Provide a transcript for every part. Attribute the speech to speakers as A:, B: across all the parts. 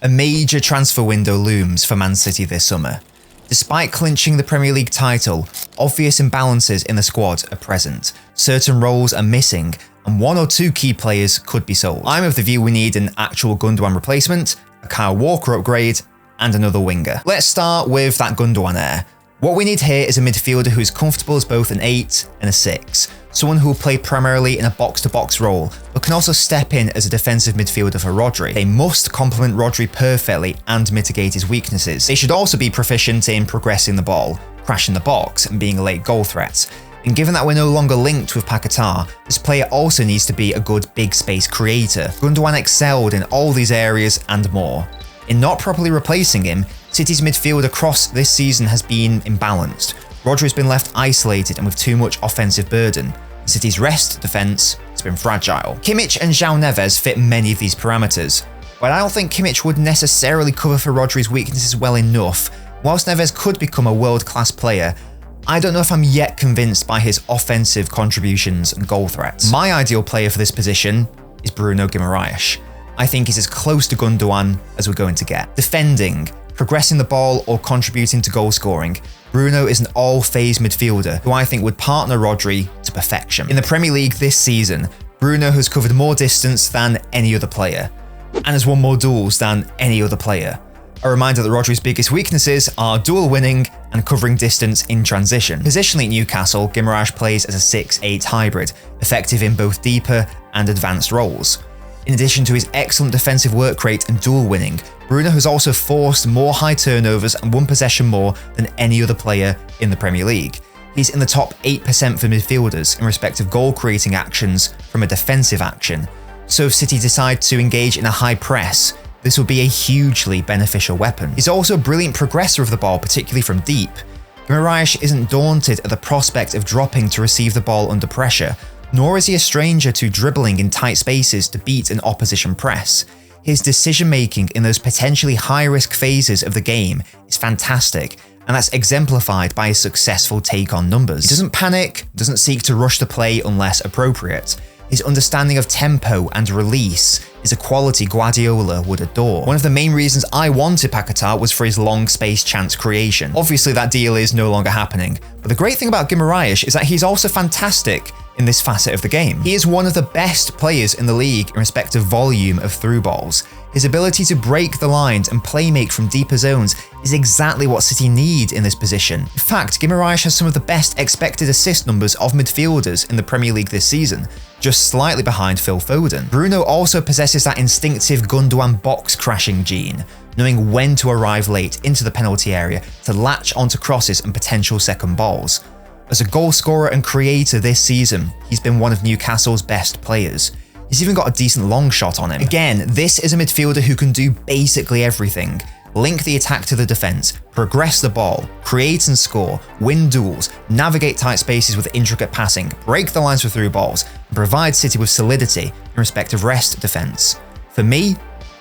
A: A major transfer window looms for Man City this summer. Despite clinching the Premier League title, obvious imbalances in the squad are present, certain roles are missing, and one or two key players could be sold. I'm of the view we need an actual Gundogan replacement, a Kyle Walker upgrade, and another winger. Let's start with that Gundogan heir. What we need here is a midfielder who is comfortable as both an 8 and a 6, someone who will play primarily in a box-to-box role, but can also step in as a defensive midfielder for Rodri. They must complement Rodri perfectly and mitigate his weaknesses. They should also be proficient in progressing the ball, crashing the box, and being a late goal threat. And given that we're no longer linked with Paquetá, this player also needs to be a good big space creator. Gundogan excelled in all these areas and more. In not properly replacing him, City's midfield across this season has been imbalanced. Rodri has been left isolated and with too much offensive burden. City's rest defence has been fragile. Kimmich and João Neves fit many of these parameters, but I don't think Kimmich would necessarily cover for Rodri's weaknesses well enough. Whilst Neves could become a world-class player, I don't know if I'm yet convinced by his offensive contributions and goal threats. My ideal player for this position is Bruno Guimaraes. I think he's as close to Gundogan as we're going to get. Defending, progressing the ball or contributing to goal scoring, Bruno is an all-phase midfielder who I think would partner Rodri to perfection. In the Premier League this season, Bruno has covered more distance than any other player, and has won more duels than any other player. A reminder that Rodri's biggest weaknesses are duel winning and covering distance in transition. Positionally at Newcastle, Guimaraes plays as a 6-8 hybrid, effective in both deeper and advanced roles. In addition to his excellent defensive work rate and duel winning, Bruno has also forced more high turnovers and won possession more than any other player in the Premier League. He's in the top 8% for midfielders in respect of goal creating actions from a defensive action. So if City decide to engage in a high press, this will be a hugely beneficial weapon. He's also a brilliant progressor of the ball, particularly from deep. Guimaraes isn't daunted at the prospect of dropping to receive the ball under pressure, nor is he a stranger to dribbling in tight spaces to beat an opposition press. His decision-making in those potentially high-risk phases of the game is fantastic, and that's exemplified by his successful take-on numbers. He doesn't panic, doesn't seek to rush the play unless appropriate. His understanding of tempo and release is a quality Guardiola would adore. One of the main reasons I wanted Paquetá was for his long space chance creation. Obviously that deal is no longer happening, but the great thing about Guimaraes is that he's also fantastic in this facet of the game. He is one of the best players in the league in respect of volume of through balls. His ability to break the lines and play make from deeper zones is exactly what City need in this position. In fact, Guimaraes has some of the best expected assist numbers of midfielders in the Premier League this season, just slightly behind Phil Foden. Bruno also possesses that instinctive Gundogan box crashing gene, knowing when to arrive late into the penalty area to latch onto crosses and potential second balls. As a goal scorer and creator this season, he's been one of Newcastle's best players. He's even got a decent long shot on him. Again, this is a midfielder who can do basically everything. Link the attack to the defense, progress the ball, create and score, win duels, navigate tight spaces with intricate passing, break the lines for through balls, and provide City with solidity in respect of rest defense. For me,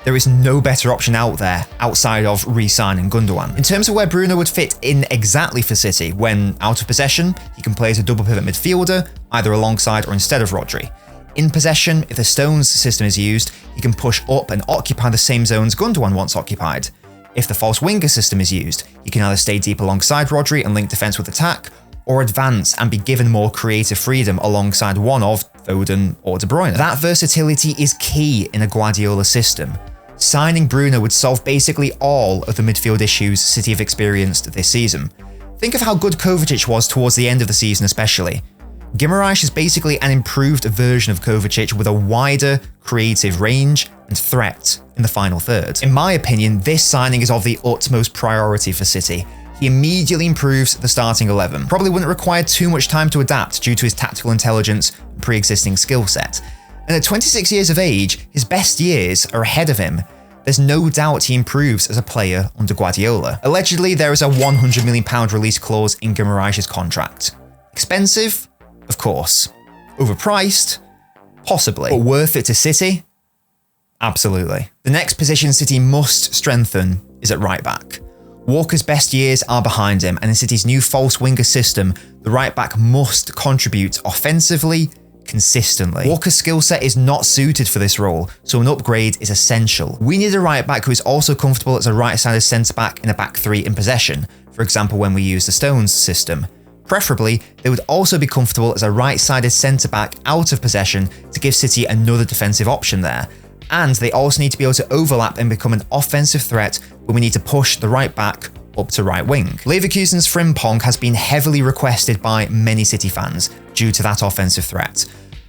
A: there is no better option out there outside of re-signing Gundogan. In terms of where Bruno would fit in exactly for City, when out of possession, he can play as a double pivot midfielder, either alongside or instead of Rodri. In possession, if the Stones system is used, he can push up and occupy the same zones Gundogan once occupied. If the false winger system is used, he can either stay deep alongside Rodri and link defence with attack, or advance and be given more creative freedom alongside one of Foden or De Bruyne. That versatility is key in a Guardiola system. Signing Bruno would solve basically all of the midfield issues City have experienced this season. Think of how good Kovacic was towards the end of the season especially. Guimaraes is basically an improved version of Kovacic with a wider creative range and threat in the final third. In my opinion, this signing is of the utmost priority for City. He immediately improves the starting 11. Probably wouldn't require too much time to adapt due to his tactical intelligence and pre-existing skill set. And at 26 years of age, his best years are ahead of him. There's no doubt he improves as a player under Guardiola. Allegedly, there is a £100 million release clause in Guimaraes' contract. Expensive? Of course. Overpriced? Possibly. But worth it to City? Absolutely. The next position City must strengthen is at right back. Walker's best years are behind him, and in City's new false winger system, the right back must contribute offensively, consistently. Walker's skill set is not suited for this role, so an upgrade is essential. We need a right back who is also comfortable as a right-sided centre-back in a back three in possession, for example when we use the Stones system. Preferably, they would also be comfortable as a right-sided centre-back out of possession to give City another defensive option there. And they also need to be able to overlap and become an offensive threat when we need to push the right back up to right wing. Leverkusen's Frimpong has been heavily requested by many City fans due to that offensive threat.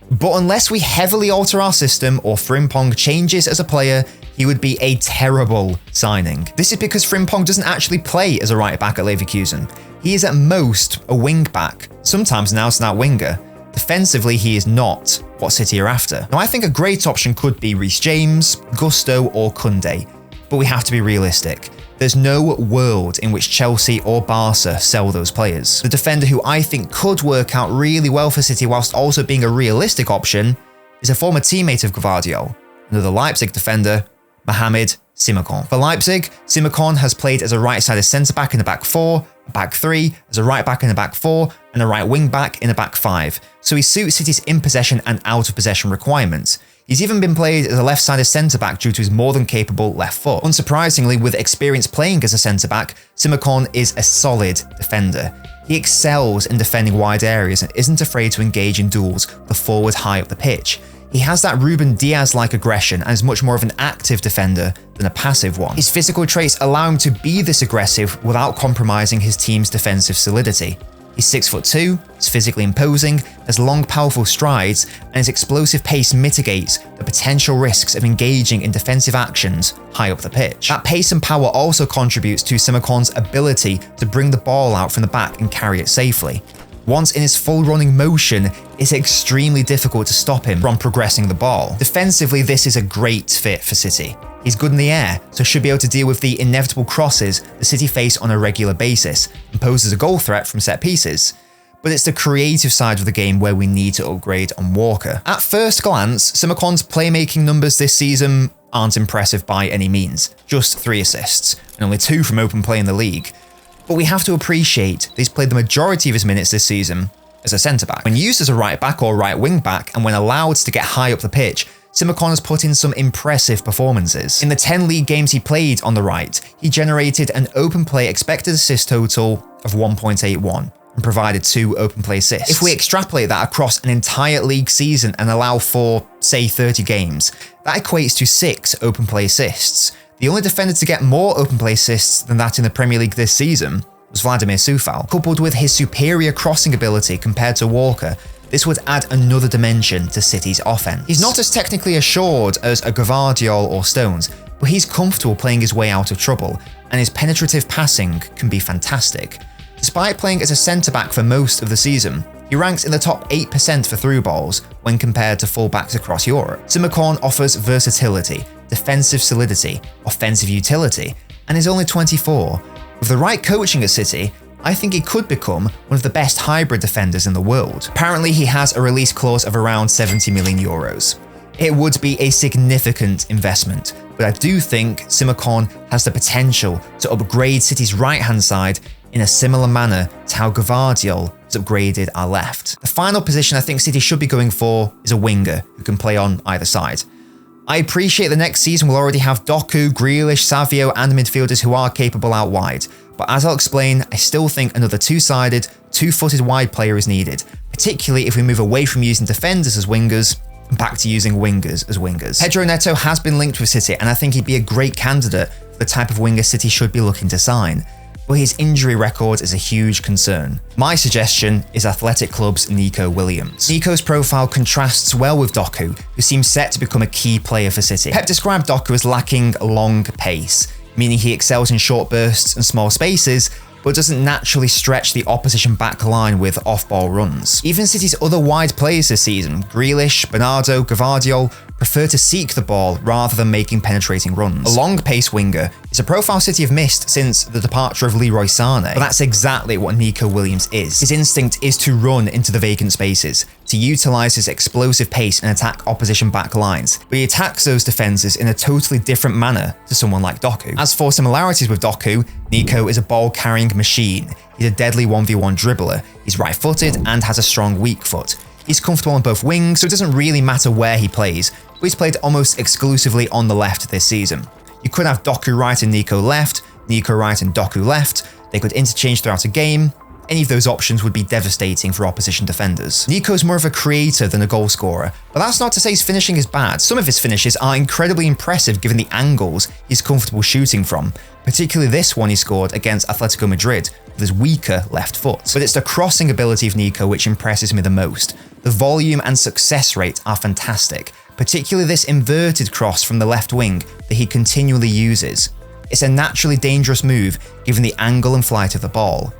A: But unless we heavily alter our system or Frimpong changes as a player, he would be a terrible signing. This is because Frimpong doesn't actually play as a right back at Leverkusen. He is at most a wing back, sometimes an out-and-out winger. Defensively, he is not what City are after. Now, I think a great option could be Reece James, Gusto or Koundé, but we have to be realistic. There's no world in which Chelsea or Barca sell those players. The defender who I think could work out really well for City whilst also being a realistic option is a former teammate of Guardiola, another Leipzig defender, Mohamed Simakan. For Leipzig, Simakan has played as a right-sided centre-back in a back four, a back three, as a right-back in a back four, and a right wing-back in a back five, so he suits City's in-possession and out-of-possession requirements. He's even been played as a left-sided centre-back due to his more than capable left foot. Unsurprisingly, with experience playing as a centre-back, Simakan is a solid defender. He excels in defending wide areas and isn't afraid to engage in duels with the forward high up the pitch. He has that Ruben Diaz-like aggression and is much more of an active defender than a passive one. His physical traits allow him to be this aggressive without compromising his team's defensive solidity. He's 6'2", is physically imposing, has long powerful strides, and his explosive pace mitigates the potential risks of engaging in defensive actions high up the pitch. That pace and power also contributes to Simakan's ability to bring the ball out from the back and carry it safely. Once in his full running motion, it's extremely difficult to stop him from progressing the ball. Defensively, this is a great fit for City. He's good in the air, so should be able to deal with the inevitable crosses the City face on a regular basis, and poses a goal threat from set pieces. But it's the creative side of the game where we need to upgrade on Walker. At first glance, Simakan's playmaking numbers this season aren't impressive by any means, just 3 assists, and only 2 from open play in the league. But we have to appreciate that he's played the majority of his minutes this season as a centre-back. When used as a right-back or right wing-back, and when allowed to get high up the pitch, Simakan has put in some impressive performances. In the 10 league games he played on the right, he generated an open play expected assist total of 1.81 and provided 2 open play assists. If we extrapolate that across an entire league season and allow for, say, 30 games, that equates to 6 open play assists. The only defender to get more open play assists than that in the Premier League this season was Vladimir Coufal. Coupled with his superior crossing ability compared to Walker, this would add another dimension to City's offense. He's not as technically assured as a Guardiola or Stones, but he's comfortable playing his way out of trouble, and his penetrative passing can be fantastic. Despite playing as a centre-back for most of the season, he ranks in the top 8% for through balls when compared to fullbacks across Europe. Simakan offers versatility, defensive solidity, offensive utility, and is only 24. With the right coaching at City, I think he could become one of the best hybrid defenders in the world. Apparently, he has a release clause of around 70 million euros. It would be a significant investment, but I do think Simakan has the potential to upgrade City's right-hand side in a similar manner to how Guardiola has upgraded our left. The final position I think City should be going for is a winger who can play on either side. I appreciate the next season will already have Doku, Grealish, Savio and midfielders who are capable out wide, but as I'll explain, I still think another two-sided, two-footed wide player is needed, particularly if we move away from using defenders as wingers and back to using wingers as wingers. Pedro Neto has been linked with City and I think he'd be a great candidate for the type of winger City should be looking to sign, but his injury record is a huge concern. My suggestion is Athletic Club's Nico Williams. Nico's profile contrasts well with Doku, who seems set to become a key player for City. Pep described Doku as lacking long pace, meaning he excels in short bursts and small spaces, but doesn't naturally stretch the opposition back line with off-ball runs. Even City's other wide players this season, Grealish, Bernardo, Guardiola, prefer to seek the ball rather than making penetrating runs. A long-pace winger is a profile City have missed since the departure of Leroy Sané, but that's exactly what Nico Williams is. His instinct is to run into the vacant spaces, to utilise his explosive pace and attack opposition back lines, but he attacks those defences in a totally different manner to someone like Doku. As for similarities with Doku, Nico is a ball-carrying machine. He's a deadly 1v1 dribbler, he's right-footed and has a strong weak foot. He's comfortable on both wings, so it doesn't really matter where he plays, but he's played almost exclusively on the left this season. You could have Doku right and Nico left, Nico right and Doku left. They could interchange throughout a game. Any of those options would be devastating for opposition defenders. Nico's more of a creator than a goal scorer, but that's not to say his finishing is bad. Some of his finishes are incredibly impressive given the angles he's comfortable shooting from, particularly this one he scored against Atletico Madrid with his weaker left foot. But it's the crossing ability of Nico which impresses me the most. The volume and success rate are fantastic, particularly this inverted cross from the left wing that he continually uses. It's a naturally dangerous move given the angle and flight of the ball.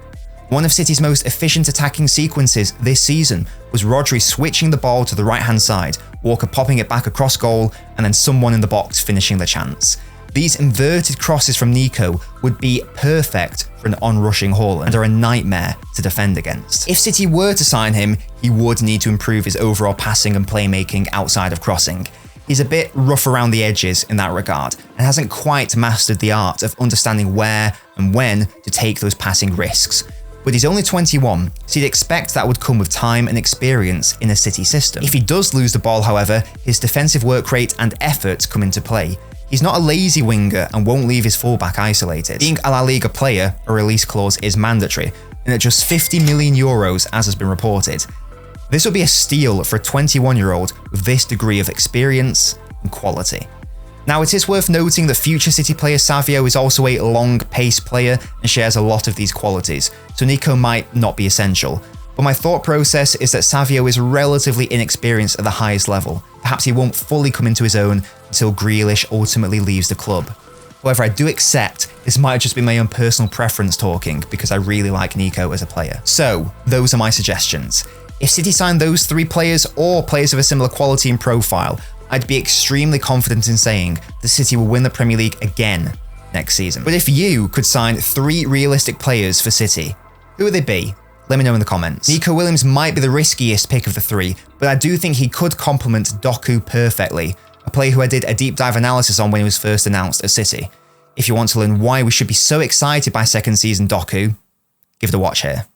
A: One of City's most efficient attacking sequences this season was Rodri switching the ball to the right-hand side, Walker popping it back across goal, and then someone in the box finishing the chance. These inverted crosses from Nico would be perfect for an on-rushing Haaland and are a nightmare to defend against. If City were to sign him, he would need to improve his overall passing and playmaking outside of crossing. He's a bit rough around the edges in that regard and hasn't quite mastered the art of understanding where and when to take those passing risks. But he's only 21, so you'd expect that would come with time and experience in a City system. If he does lose the ball, however, his defensive work rate and effort come into play. He's not a lazy winger and won't leave his fullback isolated. Being a La Liga player, a release clause is mandatory, and at just €50 million as has been reported. This would be a steal for a 21-year-old with this degree of experience and quality. Now, it is worth noting that future City player Savio is also a long pace player and shares a lot of these qualities, so Nico might not be essential. But my thought process is that Savio is relatively inexperienced at the highest level. Perhaps he won't fully come into his own until Grealish ultimately leaves the club. However, I do accept this might just be my own personal preference talking because I really like Nico as a player. So, those are my suggestions. If City signed those 3 players or players of a similar quality and profile, I'd be extremely confident in saying the City will win the Premier League again next season. But if you could sign 3 realistic players for City, who would they be? Let me know in the comments. Nico Williams might be the riskiest pick of the 3, but I do think he could complement Doku perfectly, a player who I did a deep dive analysis on when he was first announced at City. If you want to learn why we should be so excited by second season Doku, give it a watch here.